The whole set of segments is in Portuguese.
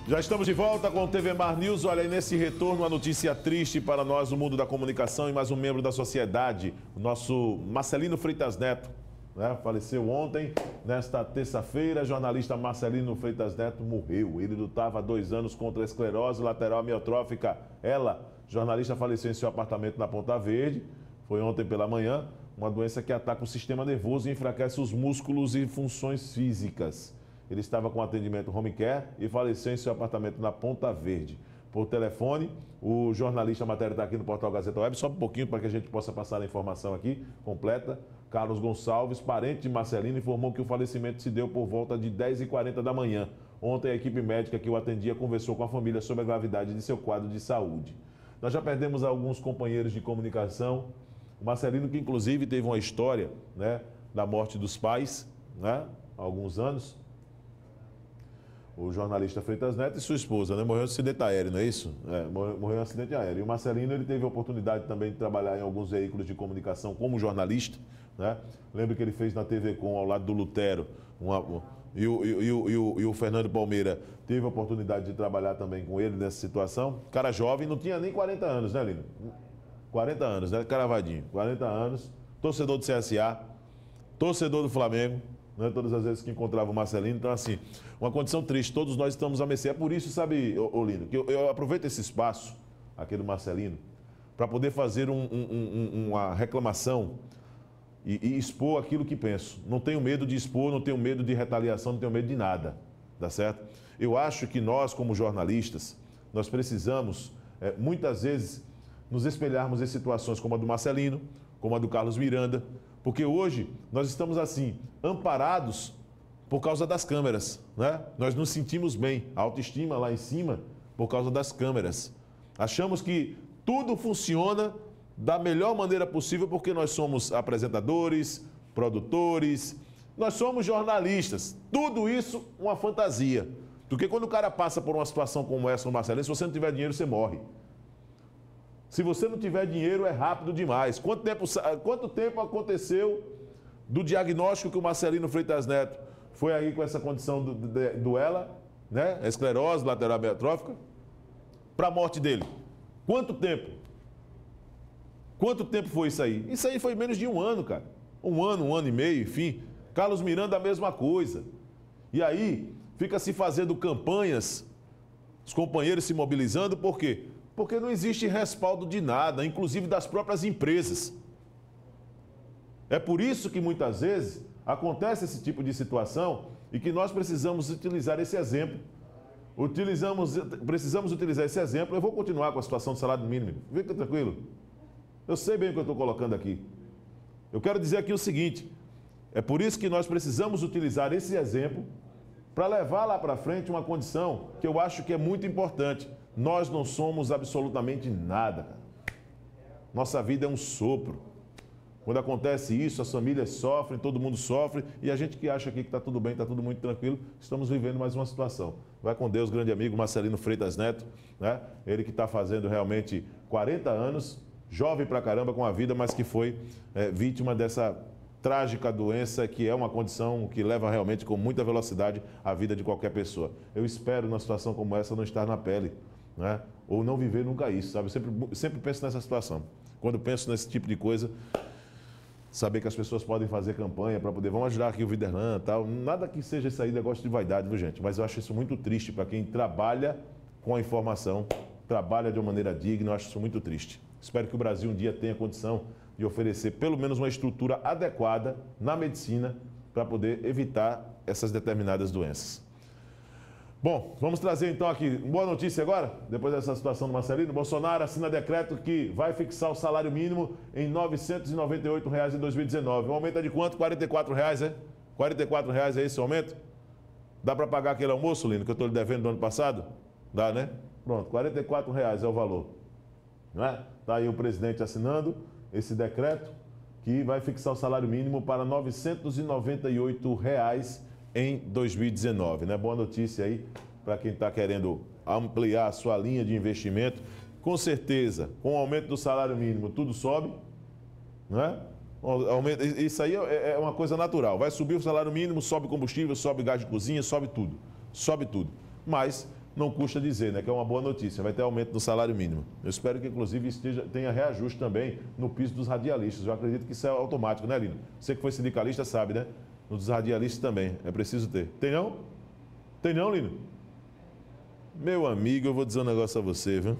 Já estamos de volta com o TV Mar News. Olha aí, nesse retorno, uma notícia triste para nós, o mundo da comunicação e mais um membro da sociedade, o nosso Marcelino Freitas Neto, né? Faleceu ontem, nesta terça-feira. Jornalista Marcelino Freitas Neto morreu. Ele lutava há 2 anos contra a esclerose lateral amiotrófica. Ela, jornalista, faleceu em seu apartamento na Ponta Verde. Foi ontem pela manhã. Uma doença que ataca o sistema nervoso e enfraquece os músculos e funções físicas. Ele estava com atendimento home care e faleceu em seu apartamento na Ponta Verde. Por telefone, o jornalista, a matéria está aqui no portal Gazeta Web, só um pouquinho para que a gente possa passar a informação aqui completa. Carlos Gonçalves, parente de Marcelino, informou que o falecimento se deu por volta de 10h40 da manhã. Ontem, a equipe médica que o atendia conversou com a família sobre a gravidade de seu quadro de saúde. Nós já perdemos alguns companheiros de comunicação. O Marcelino, que inclusive teve uma história, né, da morte dos pais, né, há alguns anos. O jornalista Freitas Neto e sua esposa, né? Morreu em um acidente aéreo, não é isso? Morreu em um acidente aéreo. E o Marcelino, ele teve a oportunidade também de trabalhar em alguns veículos de comunicação como jornalista, né? Lembro que ele fez na TV Com, ao lado do Lutero, e o Fernando Palmeira teve a oportunidade de trabalhar também com ele nessa situação. Cara jovem, não tinha nem 40 anos, né, Lino? 40 anos, né? Caravadinho, 40 anos, torcedor do CSA, torcedor do Flamengo, né? Todas as vezes que encontrava o Marcelino. Então, assim, uma condição triste, todos nós estamos a mercê. É por isso, sabe, Lino, que eu aproveito esse espaço, aqui do Marcelino, para poder fazer uma reclamação e expor aquilo que penso. Não tenho medo de expor, não tenho medo de retaliação, não tenho medo de nada, tá certo? Eu acho que nós, como jornalistas, nós precisamos, muitas vezes, nos espelharmos em situações como a do Marcelino, como a do Carlos Miranda, porque hoje nós estamos assim, amparados por causa das câmeras, né? Nós nos sentimos bem, a autoestima lá em cima por causa das câmeras. Achamos que tudo funciona da melhor maneira possível porque nós somos apresentadores, produtores, nós somos jornalistas. Tudo isso uma fantasia. Porque quando o cara passa por uma situação como essa no Marcelino, se você não tiver dinheiro, você morre. Se você não tiver dinheiro, é rápido demais. Quanto tempo aconteceu do diagnóstico que o Marcelino Freitas Neto foi aí com essa condição do ELA, né? Esclerose lateral amiotrófica, para a morte dele? Quanto tempo? Quanto tempo foi isso aí? Isso aí foi menos de 1 ano, cara. 1 ano e meio, enfim. Carlos Miranda, a mesma coisa. E aí, fica se fazendo campanhas, os companheiros se mobilizando, por quê? Porque não existe respaldo de nada, inclusive das próprias empresas. É por isso que muitas vezes acontece esse tipo de situação e que nós precisamos utilizar esse exemplo. Precisamos utilizar esse exemplo. Eu vou continuar com a situação do salário mínimo. Fica tranquilo. Eu sei bem o que eu estou colocando aqui. Eu quero dizer aqui o seguinte: é por isso que nós precisamos utilizar esse exemplo para levar lá para frente uma condição que eu acho que é muito importante. Nós não somos absolutamente nada, cara. Nossa vida é um sopro. Quando acontece isso, as famílias sofrem, todo mundo sofre, e a gente que acha aqui que está tudo bem, está tudo muito tranquilo, estamos vivendo mais uma situação. Vai com Deus, grande amigo Marcelino Freitas Neto, né? Ele que está fazendo realmente 40 anos, jovem pra caramba com a vida, mas que foi vítima dessa trágica doença, que é uma condição que leva realmente com muita velocidade a vida de qualquer pessoa. Eu espero, numa situação como essa, não estar na pele, né? Ou não viver nunca isso, sabe? Eu sempre penso nessa situação. Quando penso nesse tipo de coisa, saber que as pessoas podem fazer campanha para poder, vamos ajudar aqui o Viderlan e tal, nada que seja isso aí, negócio de vaidade, viu, gente? Mas eu acho isso muito triste para quem trabalha com a informação, trabalha de uma maneira digna, eu acho isso muito triste. Espero que o Brasil um dia tenha condição de oferecer pelo menos uma estrutura adequada na medicina para poder evitar essas determinadas doenças. Bom, vamos trazer então aqui uma boa notícia agora, depois dessa situação do Marcelino. Bolsonaro assina decreto que vai fixar o salário mínimo em R$ 998 em 2019. Um aumento é de quanto? R$ 44, é? R$ 44 é esse o aumento? Dá para pagar aquele almoço, Lino, que eu estou lhe devendo do ano passado? Dá, né? Pronto, R$ 44 é o valor. Não é? Está aí o presidente assinando esse decreto que vai fixar o salário mínimo para R$ 998 em 2019, né? Boa notícia aí para quem está querendo ampliar a sua linha de investimento. Com certeza, com o aumento do salário mínimo, tudo sobe, né? Isso aí é uma coisa natural. Vai subir o salário mínimo, sobe combustível, sobe gás de cozinha, sobe tudo. Sobe tudo. Mas não custa dizer, né, que é uma boa notícia, vai ter aumento do salário mínimo. Eu espero que, inclusive, tenha reajuste também no piso dos radialistas. Eu acredito que isso é automático, né, Lino? Você que foi sindicalista sabe, né? No dos radialistas também, é preciso ter. Tem não? Tem não, Lino? Meu amigo, eu vou dizer um negócio a você, viu?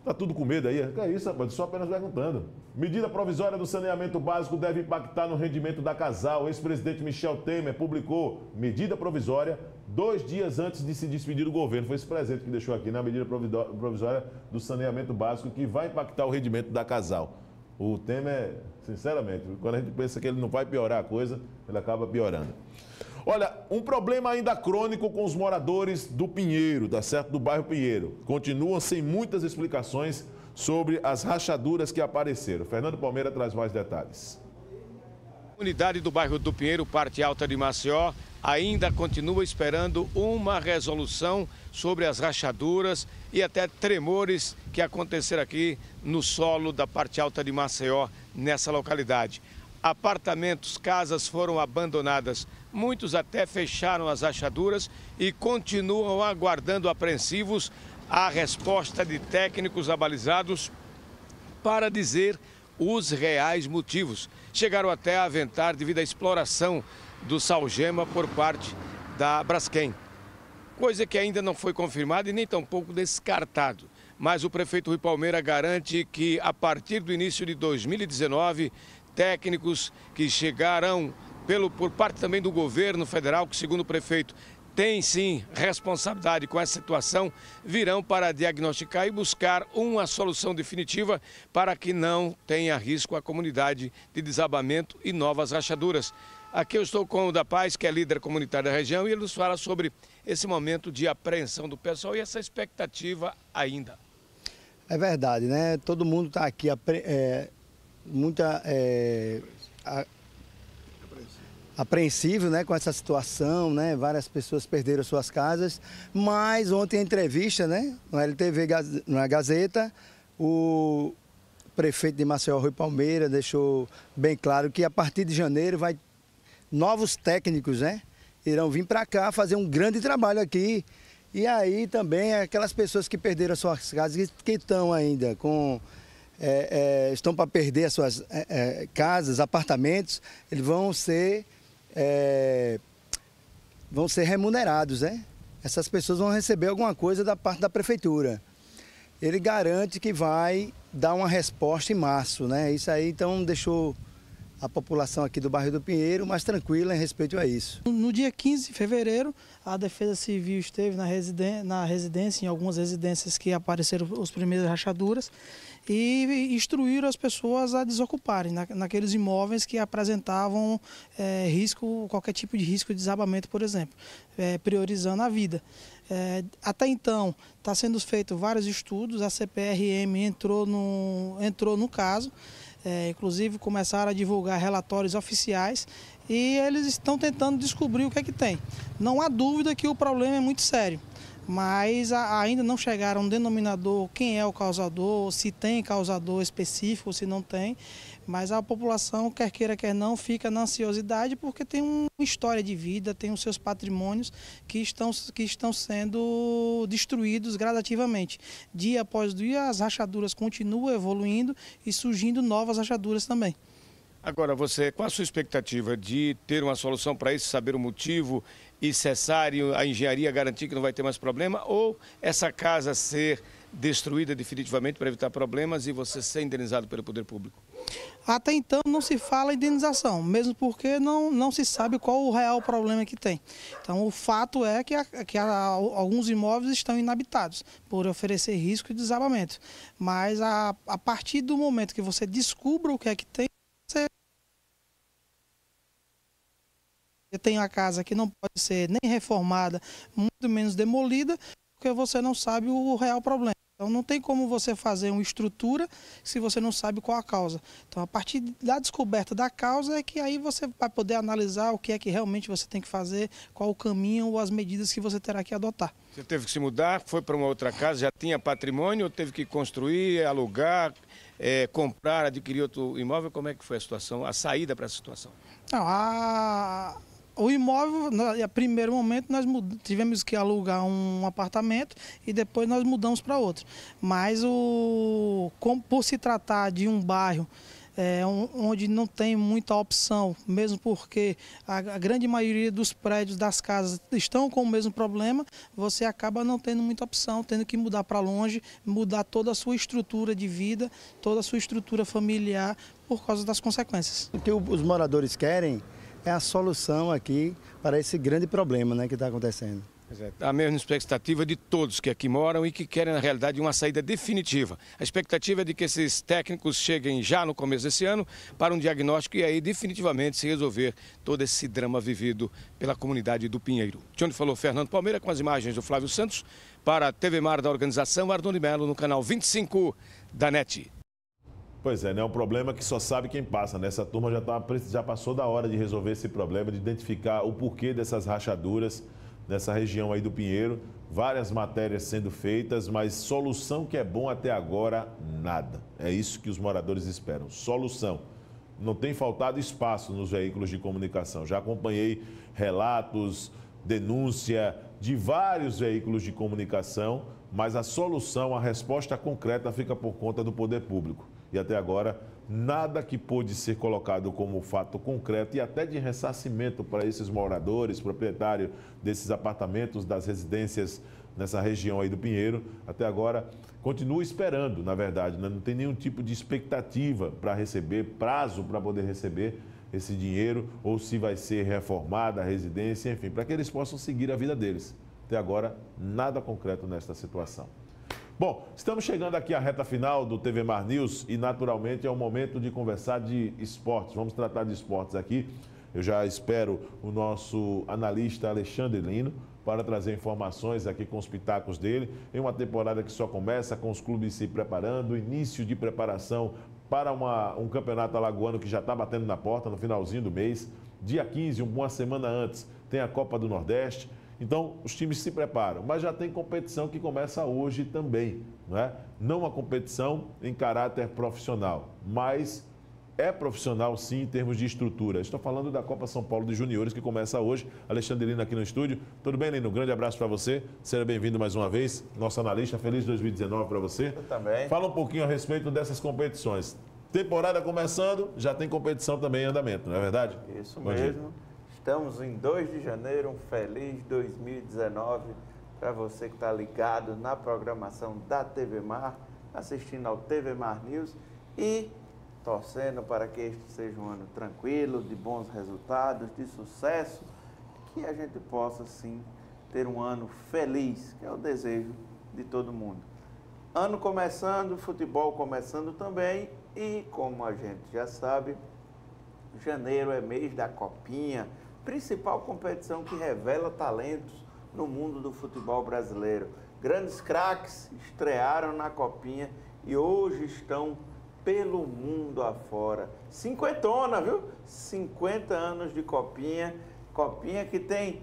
Tá tudo com medo aí? Que é isso, rapaz? Só apenas perguntando. Medida provisória do saneamento básico deve impactar no rendimento da Casal. O ex-presidente Michel Temer publicou medida provisória 2 dias antes de se despedir do governo. Foi esse presente que deixou aqui, na medida provisória do saneamento básico, que vai impactar o rendimento da Casal. O Temer, sinceramente, quando a gente pensa que ele não vai piorar a coisa, ele acaba piorando. Olha, um problema ainda crônico com os moradores do Pinheiro, tá certo? Do bairro Pinheiro. Continuam sem muitas explicações sobre as rachaduras que apareceram. Fernando Palmeira traz mais detalhes. A comunidade do bairro do Pinheiro, parte alta de Maceió, ainda continua esperando uma resolução sobre as rachaduras e até tremores que aconteceram aqui no solo da parte alta de Maceió, nessa localidade. Apartamentos, casas foram abandonadas, muitos até fecharam as rachaduras e continuam aguardando apreensivos a resposta de técnicos abalizados para dizer os reais motivos. Chegaram até a aventar devido à exploração do salgema por parte da Braskem, coisa que ainda não foi confirmada e nem tampouco descartado. Mas o prefeito Rui Palmeira garante que a partir do início de 2019, técnicos que chegarão por parte também do governo federal, que segundo o prefeito tem sim responsabilidade com essa situação, virão para diagnosticar e buscar uma solução definitiva para que não tenha risco a comunidade de desabamento e novas rachaduras. Aqui eu estou com o da Paz, que é líder comunitário da região, e ele nos fala sobre esse momento de apreensão do pessoal e essa expectativa ainda. É verdade, né? Todo mundo está aqui apreensivo, né, com essa situação, né? Várias pessoas perderam suas casas, mas ontem a entrevista, né, no LTV, na Gazeta, o prefeito de Maceió, Rui Palmeira, deixou bem claro que a partir de janeiro novos técnicos, né, irão vir para cá fazer um grande trabalho aqui. E aí também aquelas pessoas que perderam suas casas, que estão ainda com estão para perder as suas casas, apartamentos, eles vão ser remunerados, né? Essas pessoas vão receber alguma coisa da parte da prefeitura. Ele garante que vai dar uma resposta em março, né? Isso aí então deixou a população aqui do bairro do Pinheiro mais tranquila em respeito a isso. No dia 15 de fevereiro, a Defesa Civil esteve na residência, em algumas residências que apareceram as primeiras rachaduras, e instruíram as pessoas a desocuparem naqueles imóveis que apresentavam qualquer tipo de risco de desabamento, por exemplo, priorizando a vida. Até então, está sendo feito vários estudos, a CPRM entrou no caso, inclusive começaram a divulgar relatórios oficiais e eles estão tentando descobrir o que é que tem. Não há dúvida que o problema é muito sério, mas ainda não chegaram a um denominador, quem é o causador, se tem causador específico, se não tem. Mas a população, quer queira, quer não, fica na ansiosidade porque tem uma história de vida, tem os seus patrimônios que estão sendo destruídos gradativamente. Dia após dia, as rachaduras continuam evoluindo e surgindo novas rachaduras também. Agora, qual a sua expectativa de ter uma solução para isso, saber o motivo e cessar a engenharia, garantir que não vai ter mais problema, ou essa casa ser destruída definitivamente para evitar problemas e você ser indenizado pelo poder público? Até então não se fala indenização, mesmo porque não se sabe qual o real problema que tem. Então o fato é que alguns imóveis estão inabitados por oferecer risco de desabamento. Mas a partir do momento que você descubra o que é que tem, você tem uma casa que não pode ser nem reformada, muito menos demolida, porque você não sabe o real problema. Então não tem como você fazer uma estrutura se você não sabe qual a causa. Então a partir da descoberta da causa é que aí você vai poder analisar o que é que realmente você tem que fazer, qual o caminho ou as medidas que você terá que adotar. Você teve que se mudar, foi para uma outra casa, já tinha patrimônio ou teve que construir, alugar, comprar, adquirir outro imóvel? Como é que foi a situação, a saída para essa situação? Não, O imóvel, no primeiro momento, nós tivemos que alugar um apartamento e depois nós mudamos para outro. Mas por se tratar de um bairro onde não tem muita opção, mesmo porque a grande maioria dos prédios das casas estão com o mesmo problema, você acaba não tendo muita opção, tendo que mudar para longe, mudar toda a sua estrutura de vida, toda a sua estrutura familiar por causa das consequências. O que os moradores querem é a solução aqui para esse grande problema, né, que está acontecendo. A mesma expectativa de todos que aqui moram e que querem, na realidade, uma saída definitiva. A expectativa é de que esses técnicos cheguem já no começo desse ano para um diagnóstico e aí definitivamente se resolver todo esse drama vivido pela comunidade do Pinheiro. De onde falou Fernando Palmeira com as imagens do Flávio Santos para a TV Mar da organização Arnone Melo no canal 25 da NET. Pois é, né? É um problema que só sabe quem passa, né? Essa turma já passou da hora de resolver esse problema, de identificar o porquê dessas rachaduras nessa região aí do Pinheiro. Várias matérias sendo feitas, mas solução que é bom até agora, nada. É isso que os moradores esperam, solução. Não tem faltado espaço nos veículos de comunicação. Já acompanhei relatos, denúncia de vários veículos de comunicação, mas a solução, a resposta concreta fica por conta do poder público. E até agora, nada que pôde ser colocado como fato concreto e até de ressarcimento para esses moradores, proprietários desses apartamentos, das residências nessa região aí do Pinheiro, até agora continua esperando, na verdade, né? Não tem nenhum tipo de expectativa para receber, prazo para poder receber esse dinheiro, ou se vai ser reformada a residência, enfim, para que eles possam seguir a vida deles. Até agora, nada concreto nesta situação. Bom, estamos chegando aqui à reta final do TV Mar News e, naturalmente, é o momento de conversar de esportes. Vamos tratar de esportes aqui. Eu já espero o nosso analista Alexandre Lino para trazer informações aqui com os pitacos dele. Em uma temporada que só começa com os clubes se preparando, início de preparação para um campeonato alagoano que já está batendo na porta no finalzinho do mês. Dia 15, uma semana antes, tem a Copa do Nordeste. Então, os times se preparam, mas já tem competição que começa hoje também, não é? Não uma competição em caráter profissional, mas é profissional sim em termos de estrutura. Estou falando da Copa São Paulo de Juniores, que começa hoje. Alexandre Lino aqui no estúdio. Tudo bem, Lino? Um grande abraço para você. Seja bem-vindo mais uma vez. Nosso analista, feliz 2019 para você. Eu também. Fala um pouquinho a respeito dessas competições. Temporada começando, já tem competição também em andamento, não é verdade? Isso mesmo. Estamos em 2 de janeiro, um feliz 2019 para você que está ligado na programação da TV Mar, assistindo ao TV Mar News e torcendo para que este seja um ano tranquilo, de bons resultados, de sucesso, que a gente possa, sim, ter um ano feliz, que é o desejo de todo mundo. Ano começando, futebol começando também e, como a gente já sabe, janeiro é mês da Copinha, principal competição que revela talentos no mundo do futebol brasileiro. Grandes craques estrearam na Copinha e hoje estão pelo mundo afora. Cinquentona, viu? 50 anos de Copinha. Copinha que tem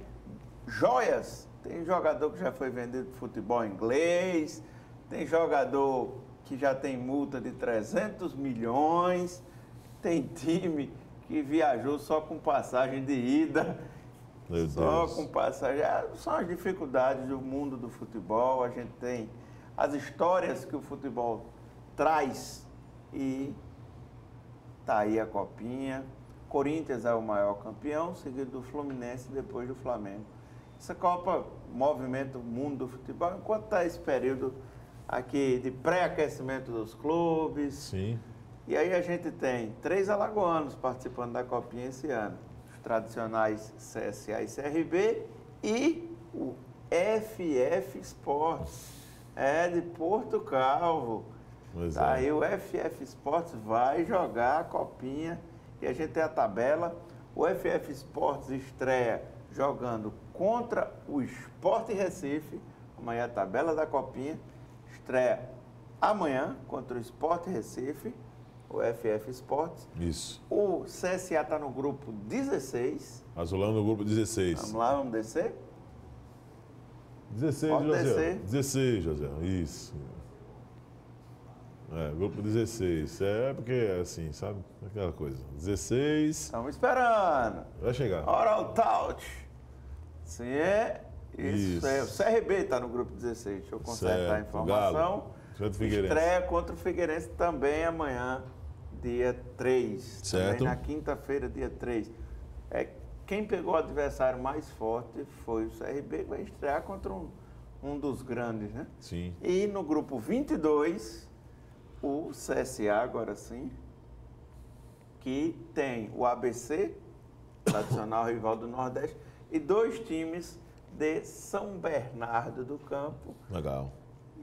joias. Tem jogador que já foi vendido para futebol inglês, tem jogador que já tem multa de 300 milhões, tem time que viajou só com passagem de ida, Meu só Deus. com passagem. São as dificuldades do mundo do futebol, a gente tem as histórias que o futebol traz e tá aí a Copinha. Corinthians é o maior campeão, seguido do Fluminense e depois do Flamengo. Essa Copa movimenta o mundo do futebol, enquanto está esse período aqui de pré-aquecimento dos clubes. Sim. E aí a gente tem 3 alagoanos participando da Copinha esse ano. Os tradicionais CSA e CRB e o FF Sports, de Porto Calvo. Pois Tá é. aí o FF Sports vai jogar a Copinha e a gente tem a tabela. O FF Sports estreia jogando contra o Sport Recife. Amanhã a tabela da Copinha. Estreia amanhã contra o Sport Recife. O FF Sports. Isso. O CSA está no grupo 16. Azulão no grupo 16. Vamos lá, vamos descer? 16, Pode José. descer. 16, José. Isso. Grupo 16. É porque, assim, sabe? Aquela coisa. 16. Estamos esperando. Vai chegar. Oral Touch. Sim, isso. O CRB está no grupo 16. Deixa eu consertar a informação. Estreia contra o Figueirense também amanhã, dia 3. Certo. Também na quinta-feira, dia 3. Quem pegou o adversário mais forte foi o CRB, que vai estrear contra um dos grandes, né? Sim. E no grupo 22, o CSA, agora sim, que tem o ABC, tradicional rival do Nordeste, e 2 times de São Bernardo do Campo. Legal.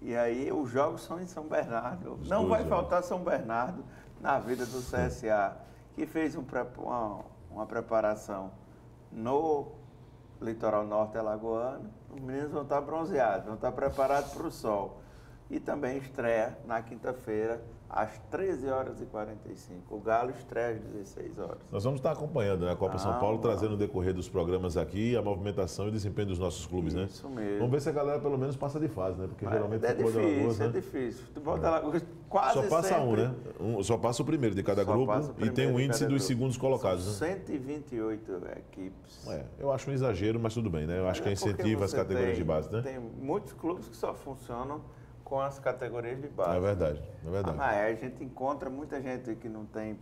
E aí os jogos são em São Bernardo. Não vai faltar São Bernardo na vida do CSA, que fez uma preparação no litoral norte alagoano. Os meninos vão estar bronzeados, vão estar preparados para o sol. E também estreia na quinta-feira, às 13h45. O Galo estreia às 16 horas. Nós vamos estar acompanhando, né, a Copa São Paulo, trazendo no decorrer dos programas aqui a movimentação e o desempenho dos nossos clubes, né? Isso mesmo. Vamos ver se a galera pelo menos passa de fase, né? Porque geralmente é difícil, é difícil. Futebol da Alagoas quase só passa sempre... um, né? Só passa o primeiro de cada grupo e tem um índice dos segundos colocados, São né? 128 equipes. Eu acho um exagero, mas tudo bem, né? Eu acho que incentiva as categorias de base, né? Tem muitos clubes que só funcionam com as categorias de base. É verdade, é verdade. A gente encontra muita gente que não tem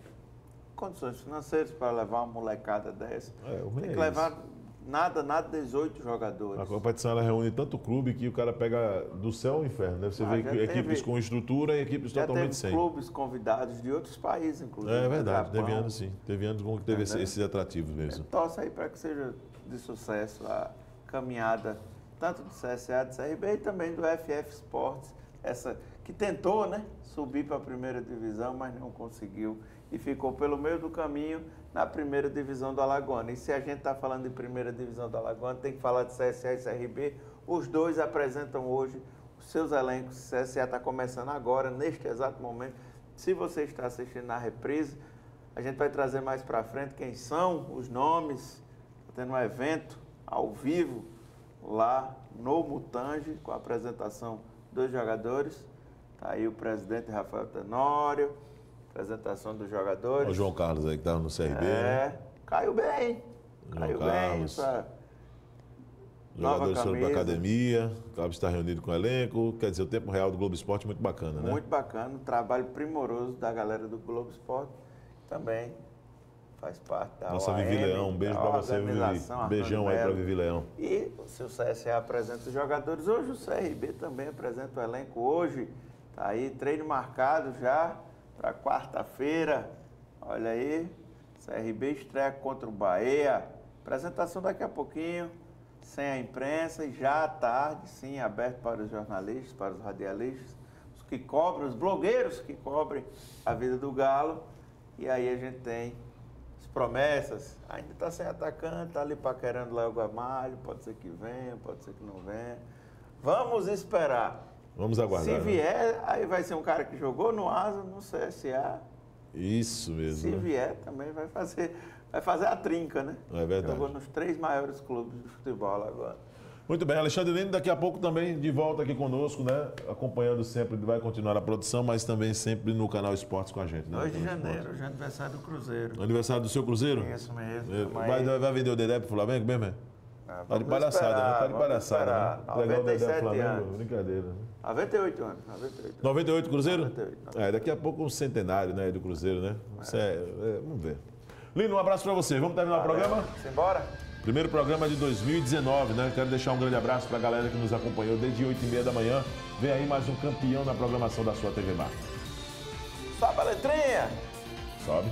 condições financeiras para levar uma molecada dessa. Tem que levar nada 18 jogadores. A competição ela reúne tanto clube que o cara pega do céu ao inferno, né? Você vê equipes com estrutura e equipes totalmente sem. Clubes convidados de outros países, inclusive. É verdade, teve anos sim. Teve anos que teve esses atrativos mesmo. Torce aí para que seja de sucesso a caminhada tanto do CSA, do CRB e também do FF Sports, essa que tentou, né, subir para a primeira divisão, mas não conseguiu e ficou pelo meio do caminho na primeira divisão do Alagoano. E se a gente está falando de primeira divisão do Alagoano, tem que falar de CSA e CRB. Os dois apresentam hoje os seus elencos. O CSA está começando agora, neste exato momento. Se você está assistindo na reprise, a gente vai trazer mais para frente quem são os nomes. Está tendo um evento ao vivo lá no Mutange, com a apresentação dos jogadores. Está aí o presidente Rafael Tenório, apresentação dos jogadores. O João Carlos aí que estava no CRB. Caiu bem. Caiu bem. Jogadores foram para a academia, o Cláudio está reunido com o elenco. Quer dizer, o tempo real do Globo Esporte é muito bacana, né? Muito bacana, um trabalho primoroso da galera do Globo Esporte. Também faz parte da nossa OAM, Vivi Leão, um beijo para você, Vivi. Um beijão aí para Vivi Leão. E o seu CSA apresenta os jogadores. Hoje o CRB também apresenta o elenco. Hoje está aí, treino marcado já para quarta-feira. Olha aí, CRB estreia contra o Bahia. Apresentação daqui a pouquinho, sem a imprensa, e já à tarde, sim, aberto para os jornalistas, para os radialistas, os que cobrem, os blogueiros que cobrem a vida do Galo. E aí a gente tem promessas, ainda está sem atacante, está ali paquerando lá o Gamalho, pode ser que venha, pode ser que não venha. Vamos esperar. Vamos aguardar. Se vier, aí vai ser um cara que jogou no Asa, no CSA. Isso mesmo. Se vier, também vai fazer a trinca, né? É verdade. Jogou nos 3 maiores clubes de futebol agora. Muito bem, Alexandre Lino, daqui a pouco também de volta aqui conosco, né? Acompanhando sempre, vai continuar a produção, mas também sempre no canal Esportes com a gente, né? 2 de janeiro, hoje é aniversário do Cruzeiro. Aniversário do seu Cruzeiro? Isso mesmo. Vai vender o Dedé pro Flamengo mesmo, Tá de palhaçada, né? Tá de palhaçada, né? Legal o Dedé pro Flamengo, brincadeira, né? 98 anos, 98 Cruzeiro? 98. Daqui a pouco um centenário, né, do Cruzeiro, né? Vamos ver. Lino, um abraço pra você. Vamos terminar o programa? Simbora? Primeiro programa de 2019, né? Quero deixar um grande abraço para a galera que nos acompanhou desde 8h30 da manhã. Vem aí mais um campeão na programação da sua TV Mar. Sobe a letrinha! Sobe.